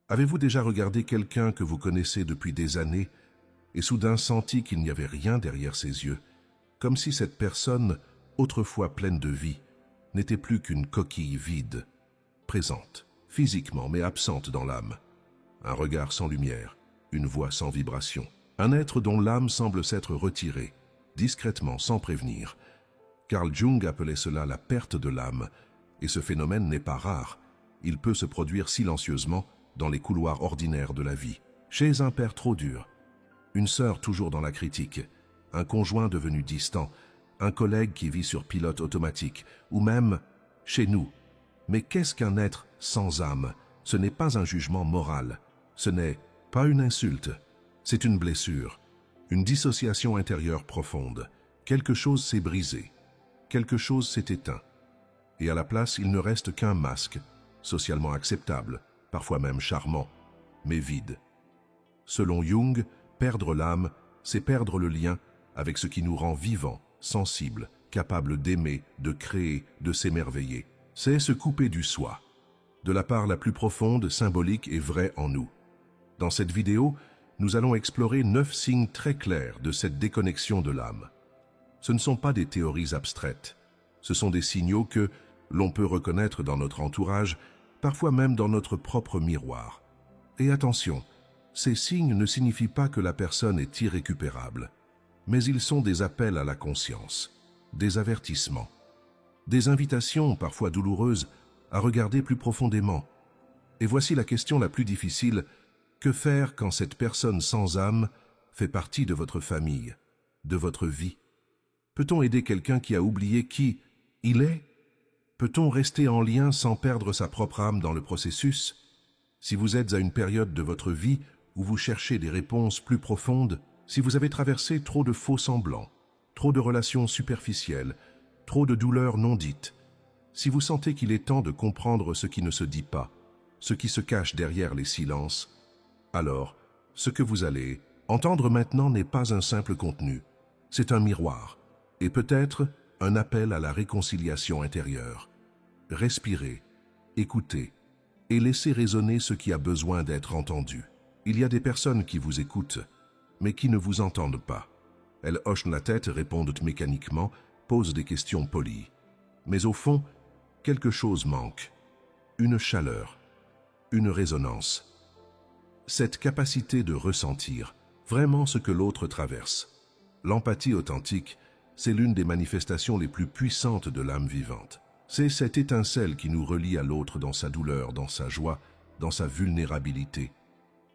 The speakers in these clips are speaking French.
Avez-vous déjà regardé quelqu'un que vous connaissez depuis des années et soudain senti qu'il n'y avait rien derrière ses yeux, comme si cette personne, autrefois pleine de vie, n'était plus qu'une coquille vide, présente, physiquement mais absente dans l'âme. Un regard sans lumière, une voix sans vibration, un être dont l'âme semble s'être retirée, discrètement, sans prévenir. Carl Jung appelait cela la perte de l'âme, et ce phénomène n'est pas rare. Il peut se produire silencieusement dans les couloirs ordinaires de la vie, chez un père trop dur, une sœur toujours dans la critique, un conjoint devenu distant, un collègue qui vit sur pilote automatique, ou même chez nous. Mais qu'est-ce qu'un être sans âme? Ce n'est pas un jugement moral, ce n'est pas une insulte, c'est une blessure, une dissociation intérieure profonde. Quelque chose s'est brisé, quelque chose s'est éteint. Et à la place, il ne reste qu'un masque, socialement acceptable, parfois même charmant, mais vide. Selon Jung, perdre l'âme, c'est perdre le lien avec ce qui nous rend vivants, sensibles, capables d'aimer, de créer, de s'émerveiller. C'est se couper du soi, de la part la plus profonde, symbolique et vraie en nous. Dans cette vidéo, nous allons explorer 9 signes très clairs de cette déconnexion de l'âme. Ce ne sont pas des théories abstraites, ce sont des signaux que l'on peut reconnaître dans notre entourage, parfois même dans notre propre miroir. Et attention, ces signes ne signifient pas que la personne est irrécupérable, mais ils sont des appels à la conscience, des avertissements, des invitations, parfois douloureuses, à regarder plus profondément. Et voici la question la plus difficile: que faire quand cette personne sans âme fait partie de votre famille, de votre vie? Peut-on aider quelqu'un qui a oublié qui il est? Peut-on rester en lien sans perdre sa propre âme dans le processus? Si vous êtes à une période de votre vie où vous cherchez des réponses plus profondes, si vous avez traversé trop de faux semblants, trop de relations superficielles, trop de douleurs non dites, si vous sentez qu'il est temps de comprendre ce qui ne se dit pas, ce qui se cache derrière les silences, alors ce que vous allez entendre maintenant n'est pas un simple contenu, c'est un miroir, et peut-être un appel à la réconciliation intérieure. Respirez, écoutez, et laissez résonner ce qui a besoin d'être entendu. Il y a des personnes qui vous écoutent, mais qui ne vous entendent pas. Elles hochent la tête, répondent mécaniquement, posent des questions polies. Mais au fond, quelque chose manque. Une chaleur, une résonance. Cette capacité de ressentir vraiment ce que l'autre traverse. L'empathie authentique, c'est l'une des manifestations les plus puissantes de l'âme vivante. C'est cette étincelle qui nous relie à l'autre dans sa douleur, dans sa joie, dans sa vulnérabilité.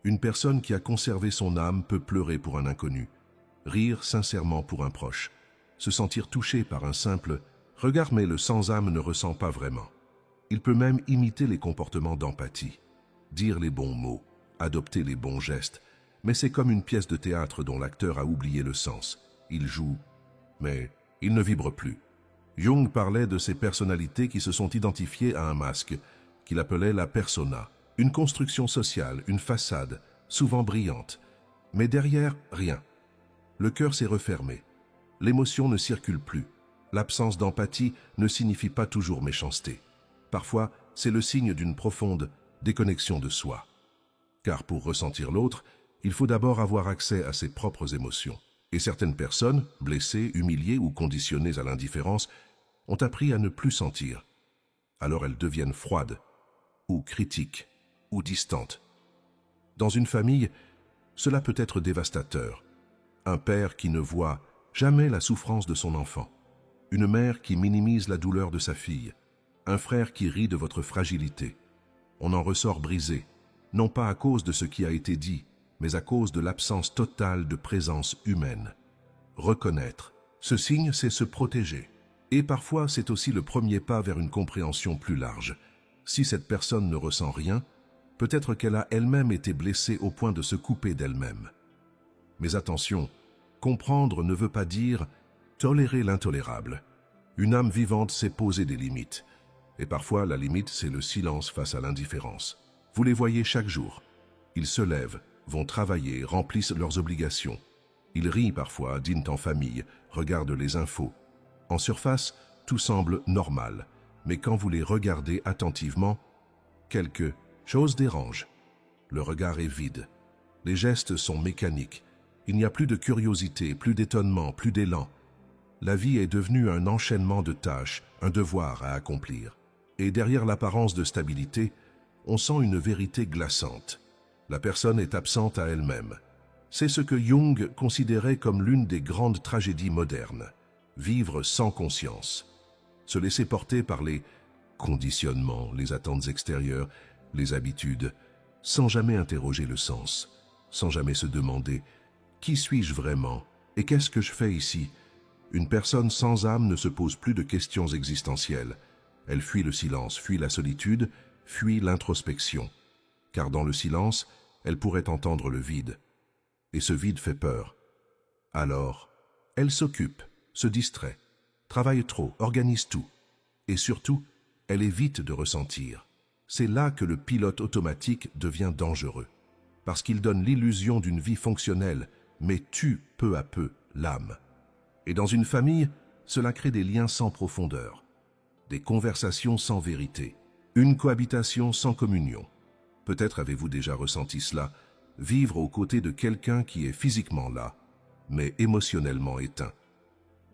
Une personne qui a conservé son âme peut pleurer pour un inconnu, rire sincèrement pour un proche, se sentir touché par un simple « regard », mais le sans-âme ne ressent pas vraiment. Il peut même imiter les comportements d'empathie, dire les bons mots, adopter les bons gestes, mais c'est comme une pièce de théâtre dont l'acteur a oublié le sens. Il joue, mais il ne vibre plus. Jung parlait de ces personnalités qui se sont identifiées à un masque, qu'il appelait la persona, une construction sociale, une façade, souvent brillante, mais derrière, rien. Le cœur s'est refermé, l'émotion ne circule plus, l'absence d'empathie ne signifie pas toujours méchanceté. Parfois, c'est le signe d'une profonde déconnexion de soi. Car pour ressentir l'autre, il faut d'abord avoir accès à ses propres émotions. Et certaines personnes, blessées, humiliées ou conditionnées à l'indifférence, ont appris à ne plus sentir. Alors elles deviennent froides, ou critiques, ou distantes. Dans une famille, cela peut être dévastateur. Un père qui ne voit jamais la souffrance de son enfant. Une mère qui minimise la douleur de sa fille. Un frère qui rit de votre fragilité. On en ressort brisé, non pas à cause de ce qui a été dit, mais à cause de l'absence totale de présence humaine. Reconnaître. Ce signe, c'est se protéger. Et parfois, c'est aussi le premier pas vers une compréhension plus large. Si cette personne ne ressent rien, peut-être qu'elle a elle-même été blessée au point de se couper d'elle-même. Mais attention, comprendre ne veut pas dire tolérer l'intolérable. Une âme vivante sait poser des limites. Et parfois, la limite, c'est le silence face à l'indifférence. Vous les voyez chaque jour. Ils se lèvent, vont travailler, remplissent leurs obligations. Ils rient parfois, dînent en famille, regardent les infos. En surface, tout semble normal, mais quand vous les regardez attentivement, quelque chose dérange. Le regard est vide. Les gestes sont mécaniques. Il n'y a plus de curiosité, plus d'étonnement, plus d'élan. La vie est devenue un enchaînement de tâches, un devoir à accomplir. Et derrière l'apparence de stabilité, on sent une vérité glaçante. La personne est absente à elle-même. C'est ce que Jung considérait comme l'une des grandes tragédies modernes. Vivre sans conscience. Se laisser porter par les conditionnements, les attentes extérieures, les habitudes, sans jamais interroger le sens, sans jamais se demander « Qui suis-je vraiment et qu'est-ce que je fais ici ?» Une personne sans âme ne se pose plus de questions existentielles. Elle fuit le silence, fuit la solitude, fuit l'introspection. Car dans le silence, elle pourrait entendre le vide. Et ce vide fait peur. Alors, elle s'occupe, se distrait, travaille trop, organise tout. Et surtout, elle évite de ressentir. C'est là que le pilote automatique devient dangereux. Parce qu'il donne l'illusion d'une vie fonctionnelle, mais tue peu à peu l'âme. Et dans une famille, cela crée des liens sans profondeur, des conversations sans vérité, une cohabitation sans communion. Peut-être avez-vous déjà ressenti cela, vivre aux côtés de quelqu'un qui est physiquement là, mais émotionnellement éteint.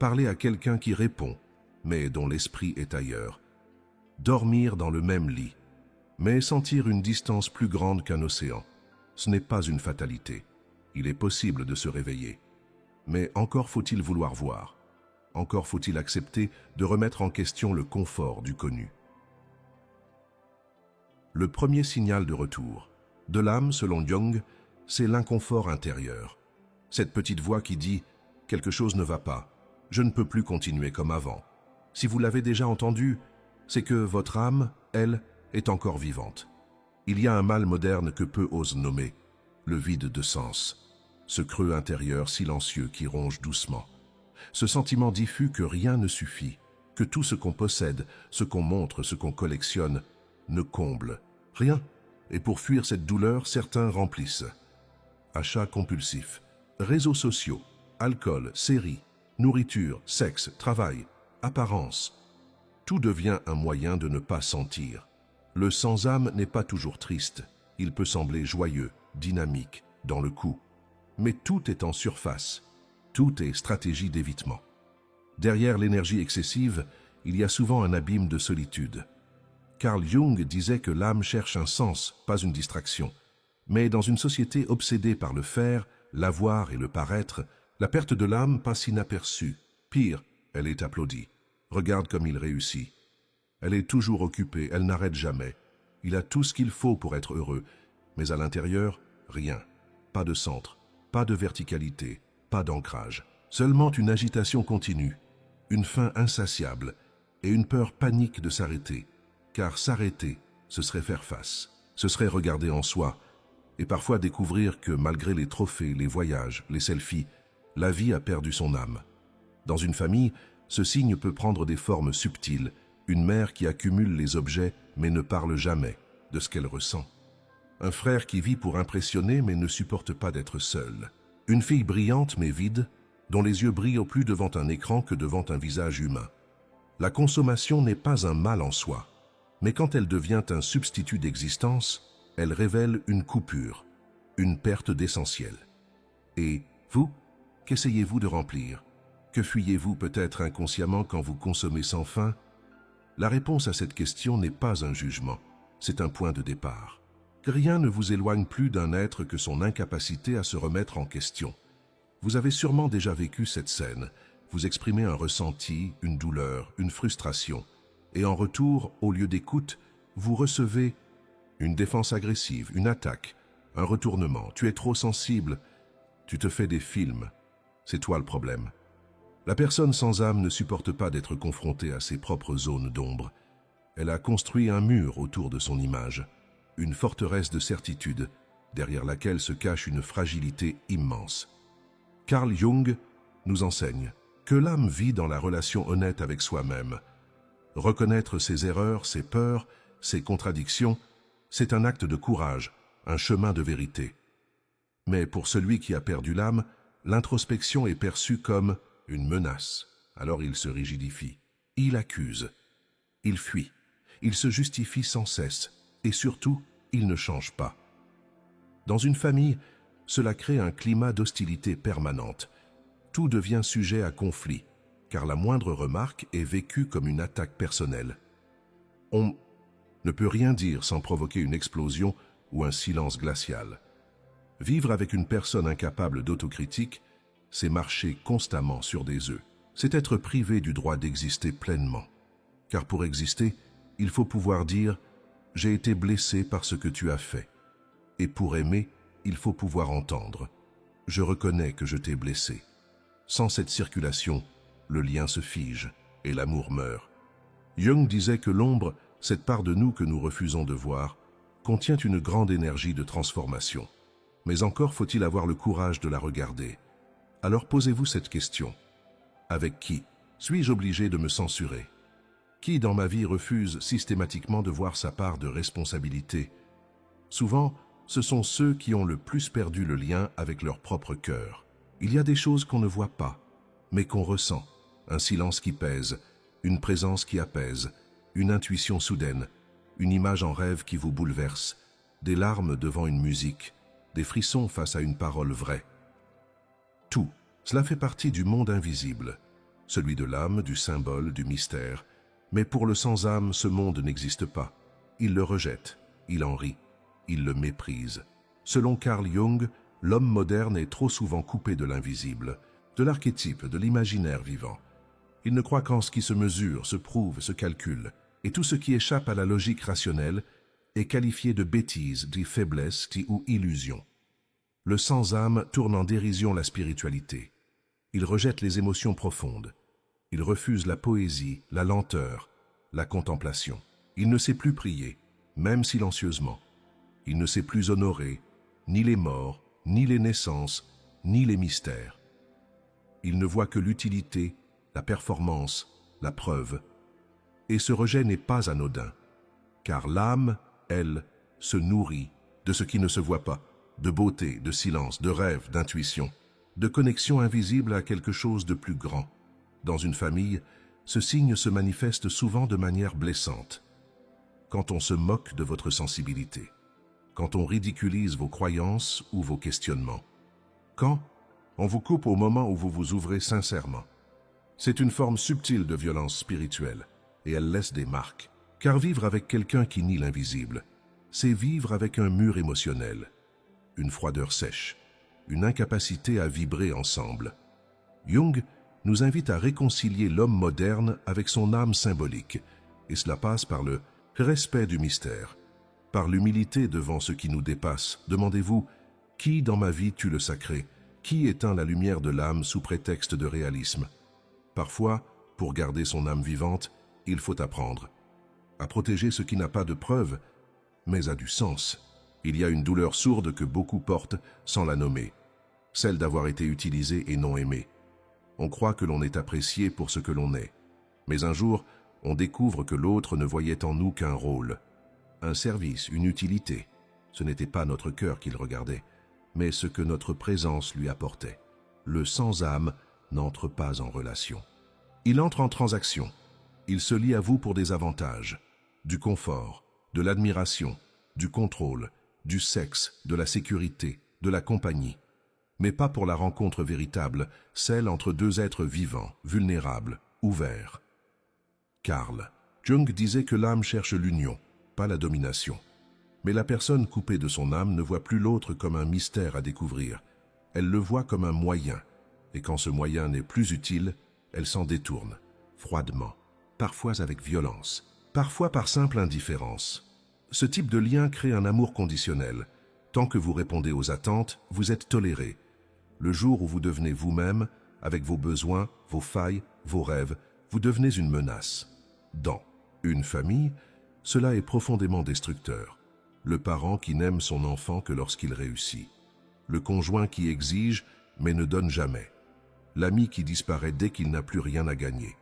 Parler à quelqu'un qui répond, mais dont l'esprit est ailleurs. Dormir dans le même lit, mais sentir une distance plus grande qu'un océan. Ce n'est pas une fatalité. Il est possible de se réveiller. Mais encore faut-il vouloir voir. Encore faut-il accepter de remettre en question le confort du connu. Le premier signal de retour de l'âme, selon Jung, c'est l'inconfort intérieur. Cette petite voix qui dit « quelque chose ne va pas, je ne peux plus continuer comme avant ». Si vous l'avez déjà entendu, c'est que votre âme, elle, est encore vivante. Il y a un mal moderne que peu osent nommer, le vide de sens. Ce creux intérieur silencieux qui ronge doucement. Ce sentiment diffus que rien ne suffit, que tout ce qu'on possède, ce qu'on montre, ce qu'on collectionne, ne comble rien. Et pour fuir cette douleur, certains remplissent. Achats compulsifs, réseaux sociaux, alcool, séries, nourriture, sexe, travail, apparence. Tout devient un moyen de ne pas sentir. Le sans-âme n'est pas toujours triste. Il peut sembler joyeux, dynamique, dans le coup. Mais tout est en surface. Tout est stratégie d'évitement. Derrière l'énergie excessive, il y a souvent un abîme de solitude. Carl Jung disait que l'âme cherche un sens, pas une distraction. Mais dans une société obsédée par le faire, l'avoir et le paraître, la perte de l'âme passe inaperçue. Pire, elle est applaudie. Regarde comme il réussit. Elle est toujours occupée, elle n'arrête jamais. Il a tout ce qu'il faut pour être heureux, mais à l'intérieur, rien. Pas de centre, pas de verticalité, pas d'ancrage. Seulement une agitation continue, une faim insatiable et une peur panique de s'arrêter. Car s'arrêter, ce serait faire face, ce serait regarder en soi, et parfois découvrir que malgré les trophées, les voyages, les selfies, la vie a perdu son âme. Dans une famille, ce signe peut prendre des formes subtiles, une mère qui accumule les objets mais ne parle jamais de ce qu'elle ressent. Un frère qui vit pour impressionner mais ne supporte pas d'être seul. Une fille brillante mais vide, dont les yeux brillent plus devant un écran que devant un visage humain. La consommation n'est pas un mal en soi, mais quand elle devient un substitut d'existence, elle révèle une coupure, une perte d'essentiel. Et vous, qu'essayez-vous de remplir? Que fuyez-vous peut-être inconsciemment quand vous consommez sans fin? La réponse à cette question n'est pas un jugement, c'est un point de départ. Rien ne vous éloigne plus d'un être que son incapacité à se remettre en question. Vous avez sûrement déjà vécu cette scène. Vous exprimez un ressenti, une douleur, une frustration. Et en retour, au lieu d'écoute, vous recevez une défense agressive, une attaque, un retournement. Tu es trop sensible, tu te fais des films. C'est toi le problème. La personne sans âme ne supporte pas d'être confrontée à ses propres zones d'ombre. Elle a construit un mur autour de son image, une forteresse de certitude, derrière laquelle se cache une fragilité immense. Carl Jung nous enseigne que l'âme vit dans la relation honnête avec soi-même. Reconnaître ses erreurs, ses peurs, ses contradictions, c'est un acte de courage, un chemin de vérité. Mais pour celui qui a perdu l'âme, l'introspection est perçue comme une menace. Alors il se rigidifie, il accuse, il fuit, il se justifie sans cesse et surtout, il ne change pas. Dans une famille, cela crée un climat d'hostilité permanente. Tout devient sujet à conflit, car la moindre remarque est vécue comme une attaque personnelle. On ne peut rien dire sans provoquer une explosion ou un silence glacial. Vivre avec une personne incapable d'autocritique, c'est marcher constamment sur des œufs. C'est être privé du droit d'exister pleinement. Car pour exister, il faut pouvoir dire « j'ai été blessé par ce que tu as fait ». Et pour aimer, il faut pouvoir entendre « je reconnais que je t'ai blessé ». Sans cette circulation, le lien se fige et l'amour meurt. Jung disait que l'ombre, cette part de nous que nous refusons de voir, contient une grande énergie de transformation. Mais encore faut-il avoir le courage de la regarder. Alors posez-vous cette question. Avec qui suis-je obligé de me censurer? Qui dans ma vie refuse systématiquement de voir sa part de responsabilité? Souvent, ce sont ceux qui ont le plus perdu le lien avec leur propre cœur. Il y a des choses qu'on ne voit pas, mais qu'on ressent. Un silence qui pèse, une présence qui apaise, une intuition soudaine, une image en rêve qui vous bouleverse, des larmes devant une musique, des frissons face à une parole vraie. Tout, cela fait partie du monde invisible, celui de l'âme, du symbole, du mystère. Mais pour le sans-âme, ce monde n'existe pas. Il le rejette, il en rit, il le méprise. Selon Carl Jung, l'homme moderne est trop souvent coupé de l'invisible, de l'archétype, de l'imaginaire vivant. Il ne croit qu'en ce qui se mesure, se prouve, se calcule, et tout ce qui échappe à la logique rationnelle est qualifié de bêtise, de faiblesse ou illusion. Le sans-âme tourne en dérision la spiritualité. Il rejette les émotions profondes. Il refuse la poésie, la lenteur, la contemplation. Il ne sait plus prier, même silencieusement. Il ne sait plus honorer ni les morts, ni les naissances, ni les mystères. Il ne voit que l'utilité, la performance, la preuve. Et ce rejet n'est pas anodin, car l'âme, elle, se nourrit de ce qui ne se voit pas, de beauté, de silence, de rêve, d'intuition, de connexion invisible à quelque chose de plus grand. Dans une famille, ce signe se manifeste souvent de manière blessante. Quand on se moque de votre sensibilité, quand on ridiculise vos croyances ou vos questionnements, quand on vous coupe au moment où vous vous ouvrez sincèrement. C'est une forme subtile de violence spirituelle, et elle laisse des marques. Car vivre avec quelqu'un qui nie l'invisible, c'est vivre avec un mur émotionnel, une froideur sèche, une incapacité à vibrer ensemble. Jung nous invite à réconcilier l'homme moderne avec son âme symbolique, et cela passe par le respect du mystère, par l'humilité devant ce qui nous dépasse. Demandez-vous, qui dans ma vie tue le sacré? Qui éteint la lumière de l'âme sous prétexte de réalisme? Parfois, pour garder son âme vivante, il faut apprendre à protéger ce qui n'a pas de preuve, mais a du sens. Il y a une douleur sourde que beaucoup portent sans la nommer, celle d'avoir été utilisé et non aimé. On croit que l'on est apprécié pour ce que l'on est, mais un jour, on découvre que l'autre ne voyait en nous qu'un rôle, un service, une utilité. Ce n'était pas notre cœur qu'il regardait, mais ce que notre présence lui apportait. Le sans-âme n'entre pas en relation. Il entre en transaction. Il se lie à vous pour des avantages, du confort, de l'admiration, du contrôle, du sexe, de la sécurité, de la compagnie, mais pas pour la rencontre véritable, celle entre deux êtres vivants, vulnérables, ouverts. Carl Jung disait que l'âme cherche l'union, pas la domination. Mais la personne coupée de son âme ne voit plus l'autre comme un mystère à découvrir. Elle le voit comme un moyen, et quand ce moyen n'est plus utile, elle s'en détourne, froidement, parfois avec violence, parfois par simple indifférence. Ce type de lien crée un amour conditionnel. Tant que vous répondez aux attentes, vous êtes toléré. Le jour où vous devenez vous-même, avec vos besoins, vos failles, vos rêves, vous devenez une menace. Dans une famille, cela est profondément destructeur. Le parent qui n'aime son enfant que lorsqu'il réussit. Le conjoint qui exige mais ne donne jamais. L'ami qui disparaît dès qu'il n'a plus rien à gagner.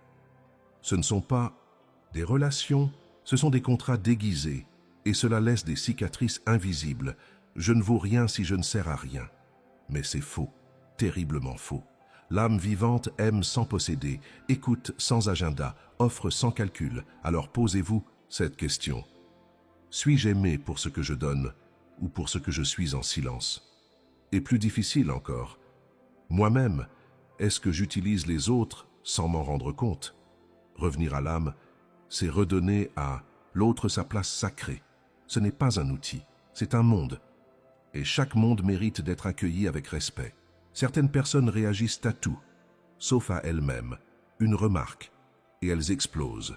Ce ne sont pas des relations, ce sont des contrats déguisés, et cela laisse des cicatrices invisibles. Je ne vaux rien si je ne sers à rien. Mais c'est faux, terriblement faux. L'âme vivante aime sans posséder, écoute sans agenda, offre sans calcul. Alors posez-vous cette question. Suis-je aimé pour ce que je donne, ou pour ce que je suis en silence. Et plus difficile encore, moi-même, est-ce que j'utilise les autres sans m'en rendre compte? Revenir à l'âme, c'est redonner à l'autre sa place sacrée. Ce n'est pas un outil, c'est un monde. Et chaque monde mérite d'être accueilli avec respect. Certaines personnes réagissent à tout, sauf à elles-mêmes. Une remarque, et elles explosent.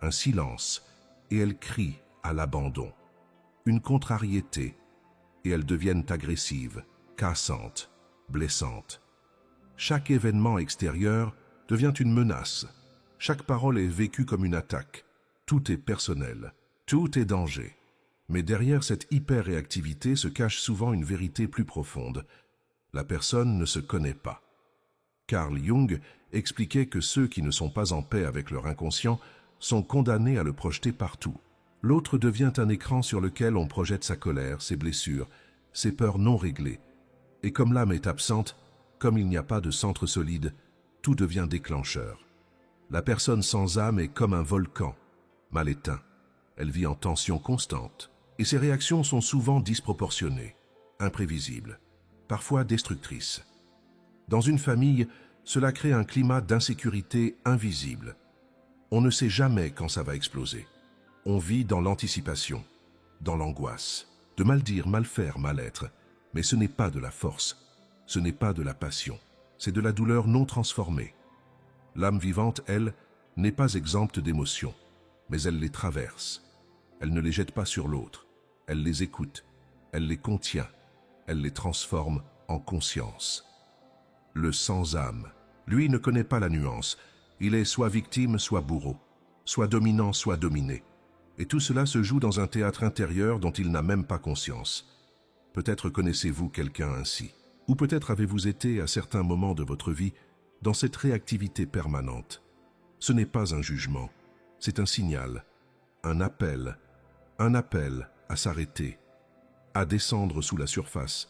Un silence, et elles crient à l'abandon. Une contrariété, et elles deviennent agressives, cassantes, blessantes. Chaque événement extérieur devient une menace. Chaque parole est vécue comme une attaque. Tout est personnel, tout est danger. Mais derrière cette hyper-réactivité se cache souvent une vérité plus profonde. La personne ne se connaît pas. Carl Jung expliquait que ceux qui ne sont pas en paix avec leur inconscient sont condamnés à le projeter partout. L'autre devient un écran sur lequel on projette sa colère, ses blessures, ses peurs non réglées. Et comme l'âme est absente, comme il n'y a pas de centre solide, tout devient déclencheur. La personne sans âme est comme un volcan, mal éteint. Elle vit en tension constante, et ses réactions sont souvent disproportionnées, imprévisibles, parfois destructrices. Dans une famille, cela crée un climat d'insécurité invisible. On ne sait jamais quand ça va exploser. On vit dans l'anticipation, dans l'angoisse, de mal dire, mal faire, mal être. Mais ce n'est pas de la force, ce n'est pas de la passion, c'est de la douleur non transformée. L'âme vivante, elle, n'est pas exempte d'émotions, mais elle les traverse. Elle ne les jette pas sur l'autre, elle les écoute, elle les contient, elle les transforme en conscience. Le sans-âme, lui, ne connaît pas la nuance. Il est soit victime, soit bourreau, soit dominant, soit dominé. Et tout cela se joue dans un théâtre intérieur dont il n'a même pas conscience. Peut-être connaissez-vous quelqu'un ainsi, ou peut-être avez-vous été à certains moments de votre vie dans cette réactivité permanente. Ce n'est pas un jugement, c'est un signal, un appel à s'arrêter, à descendre sous la surface,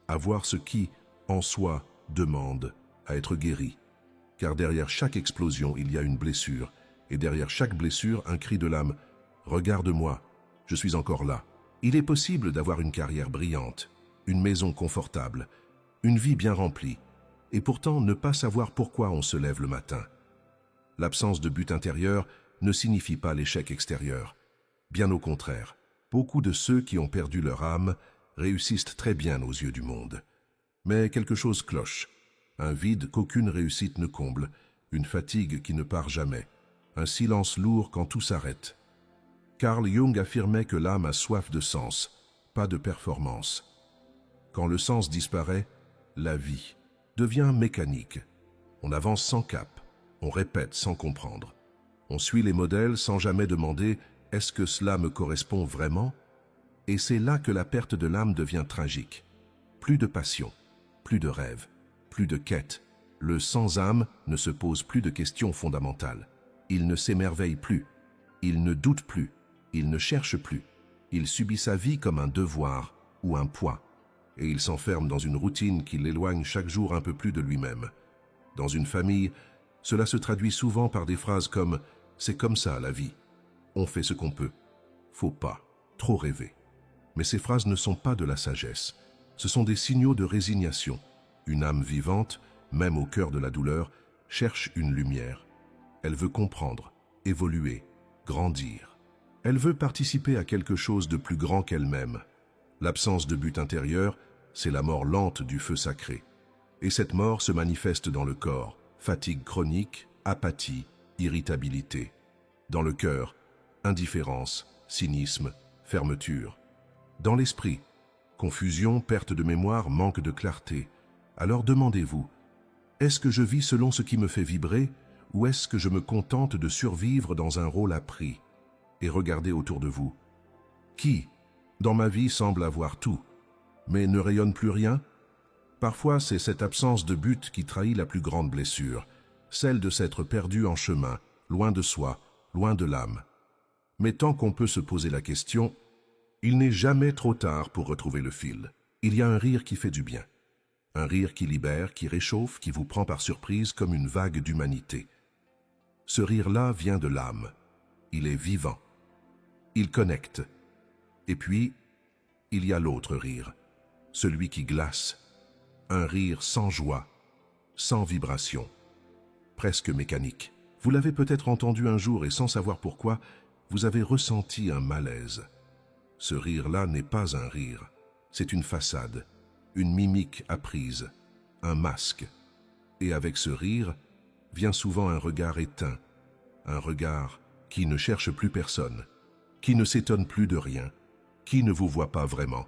à voir ce qui, en soi, demande à être guéri. Car derrière chaque explosion, il y a une blessure, et derrière chaque blessure, un cri de l'âme « Regarde-moi, je suis encore là ». Il est possible d'avoir une carrière brillante, une maison confortable, une vie bien remplie, et pourtant ne pas savoir pourquoi on se lève le matin. L'absence de but intérieur ne signifie pas l'échec extérieur. Bien au contraire, beaucoup de ceux qui ont perdu leur âme réussissent très bien aux yeux du monde. Mais quelque chose cloche, un vide qu'aucune réussite ne comble, une fatigue qui ne part jamais, un silence lourd quand tout s'arrête. Carl Jung affirmait que l'âme a soif de sens, pas de performance. Quand le sens disparaît, la vie devient mécanique. On avance sans cap, on répète sans comprendre. On suit les modèles sans jamais demander « est-ce que cela me correspond vraiment ?» Et c'est là que la perte de l'âme devient tragique. Plus de passion, plus de rêve, plus de quête. Le sans-âme ne se pose plus de questions fondamentales. Il ne s'émerveille plus, il ne doute plus, il ne cherche plus. Il subit sa vie comme un devoir ou un poids. Et il s'enferme dans une routine qui l'éloigne chaque jour un peu plus de lui-même. Dans une famille, cela se traduit souvent par des phrases comme « c'est comme ça la vie »,« on fait ce qu'on peut »,« faut pas, trop rêver ». Mais ces phrases ne sont pas de la sagesse. Ce sont des signaux de résignation. Une âme vivante, même au cœur de la douleur, cherche une lumière. Elle veut comprendre, évoluer, grandir. Elle veut participer à quelque chose de plus grand qu'elle-même. L'absence de but intérieur, c'est la mort lente du feu sacré. Et cette mort se manifeste dans le corps, fatigue chronique, apathie, irritabilité. Dans le cœur, indifférence, cynisme, fermeture. Dans l'esprit, confusion, perte de mémoire, manque de clarté. Alors demandez-vous, est-ce que je vis selon ce qui me fait vibrer ou est-ce que je me contente de survivre dans un rôle appris? Et regardez autour de vous. Qui, dans ma vie, semble avoir tout, mais ne rayonne plus rien? Parfois, c'est cette absence de but qui trahit la plus grande blessure, celle de s'être perdu en chemin, loin de soi, loin de l'âme. Mais tant qu'on peut se poser la question, il n'est jamais trop tard pour retrouver le fil. Il y a un rire qui fait du bien. Un rire qui libère, qui réchauffe, qui vous prend par surprise comme une vague d'humanité. Ce rire-là vient de l'âme. Il est vivant. Il connecte. Et puis, il y a l'autre rire, celui qui glace, un rire sans joie, sans vibration, presque mécanique. Vous l'avez peut-être entendu un jour et sans savoir pourquoi, vous avez ressenti un malaise. Ce rire-là n'est pas un rire, c'est une façade, une mimique apprise, un masque. Et avec ce rire vient souvent un regard éteint, un regard qui ne cherche plus personne, qui ne s'étonne plus de rien, qui ne vous voit pas vraiment.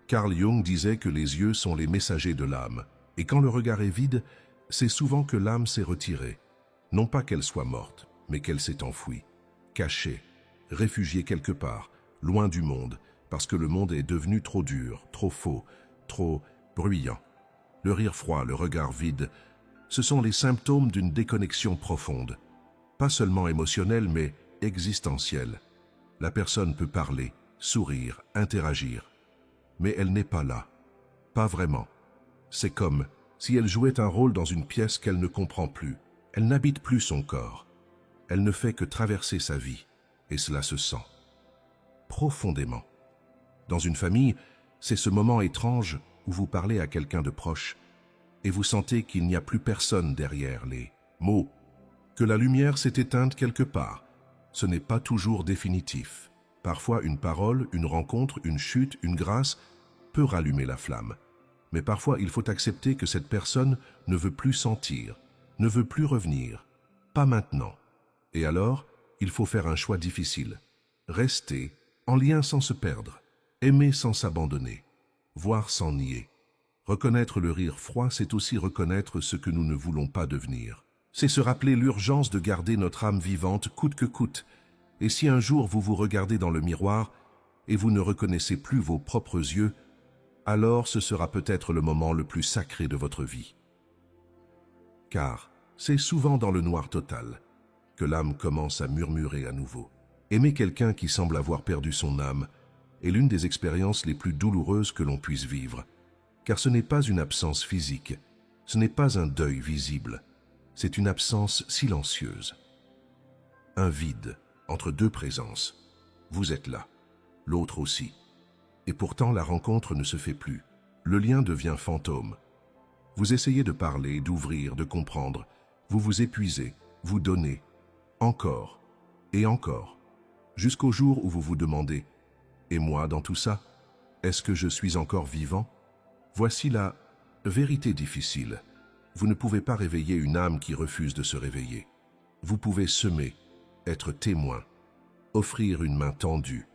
Carl Jung disait que les yeux sont les messagers de l'âme, et quand le regard est vide, c'est souvent que l'âme s'est retirée. Non pas qu'elle soit morte, mais qu'elle s'est enfouie, cachée, réfugiée quelque part, loin du monde, parce que le monde est devenu trop dur, trop faux, trop bruyant. Le rire froid, le regard vide, ce sont les symptômes d'une déconnexion profonde, pas seulement émotionnelle, mais existentielle. La personne peut parler, sourire, interagir, mais elle n'est pas là, pas vraiment. C'est comme si elle jouait un rôle dans une pièce qu'elle ne comprend plus. Elle n'habite plus son corps. Elle ne fait que traverser sa vie, et cela se sent profondément. Dans une famille, c'est ce moment étrange où vous parlez à quelqu'un de proche et vous sentez qu'il n'y a plus personne derrière les mots, que la lumière s'est éteinte quelque part. Ce n'est pas toujours définitif. Parfois, une parole, une rencontre, une chute, une grâce peut rallumer la flamme. Mais parfois, il faut accepter que cette personne ne veut plus sentir, ne veut plus revenir, pas maintenant. Et alors, il faut faire un choix difficile. Rester en lien sans se perdre, aimer sans s'abandonner, voir sans nier. Reconnaître le rire froid, c'est aussi reconnaître ce que nous ne voulons pas devenir. C'est se rappeler l'urgence de garder notre âme vivante coûte que coûte. Et si un jour vous vous regardez dans le miroir et vous ne reconnaissez plus vos propres yeux, alors ce sera peut-être le moment le plus sacré de votre vie. Car c'est souvent dans le noir total que l'âme commence à murmurer à nouveau. Aimer quelqu'un qui semble avoir perdu son âme est l'une des expériences les plus douloureuses que l'on puisse vivre, car ce n'est pas une absence physique, ce n'est pas un deuil visible, c'est une absence silencieuse. Un vide entre deux présences. Vous êtes là, l'autre aussi. Et pourtant la rencontre ne se fait plus, le lien devient fantôme. Vous essayez de parler, d'ouvrir, de comprendre, vous vous épuisez, vous donnez, encore et encore, jusqu'au jour où vous vous demandez « Et moi dans tout ça, est-ce que je suis encore vivant ?» Voici la vérité difficile. Vous ne pouvez pas réveiller une âme qui refuse de se réveiller. Vous pouvez semer, être témoin, offrir une main tendue,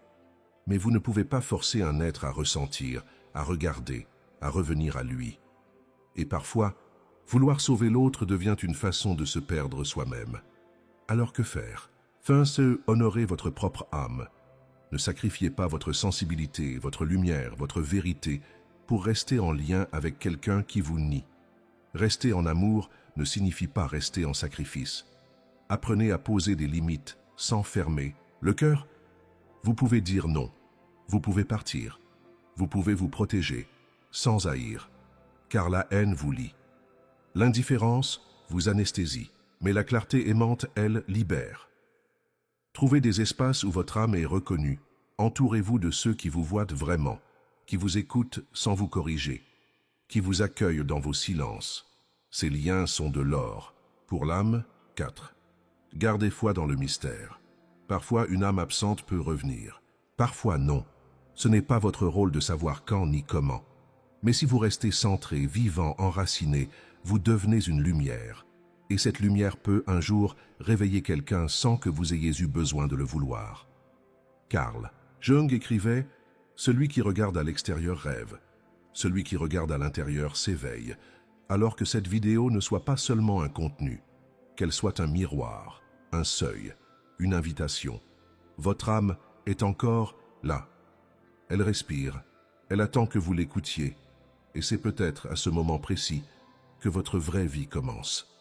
mais vous ne pouvez pas forcer un être à ressentir, à regarder, à revenir à lui. Et parfois, vouloir sauver l'autre devient une façon de se perdre soi-même. Alors que faire? Se honorer votre propre âme. Ne sacrifiez pas votre sensibilité, votre lumière, votre vérité pour rester en lien avec quelqu'un qui vous nie. Rester en amour ne signifie pas rester en sacrifice. Apprenez à poser des limites sans fermer le cœur. Vous pouvez dire non. Vous pouvez partir. Vous pouvez vous protéger sans haïr, car la haine vous lie. L'indifférence vous anesthésie, mais la clarté aimante, elle, libère. Trouvez des espaces où votre âme est reconnue. Entourez-vous de ceux qui vous voient vraiment, qui vous écoutent sans vous corriger, qui vous accueillent dans vos silences. Ces liens sont de l'or. Pour l'âme, 4. Gardez foi dans le mystère. Parfois, une âme absente peut revenir. Parfois, non. Ce n'est pas votre rôle de savoir quand ni comment. Mais si vous restez centré, vivant, enraciné, vous devenez une lumière. Et cette lumière peut, un jour, réveiller quelqu'un sans que vous ayez eu besoin de le vouloir. Carl Jung écrivait « Celui qui regarde à l'extérieur rêve, celui qui regarde à l'intérieur s'éveille », alors que cette vidéo ne soit pas seulement un contenu, qu'elle soit un miroir, un seuil, une invitation. Votre âme est encore là. Elle respire, elle attend que vous l'écoutiez, et c'est peut-être à ce moment précis que votre vraie vie commence.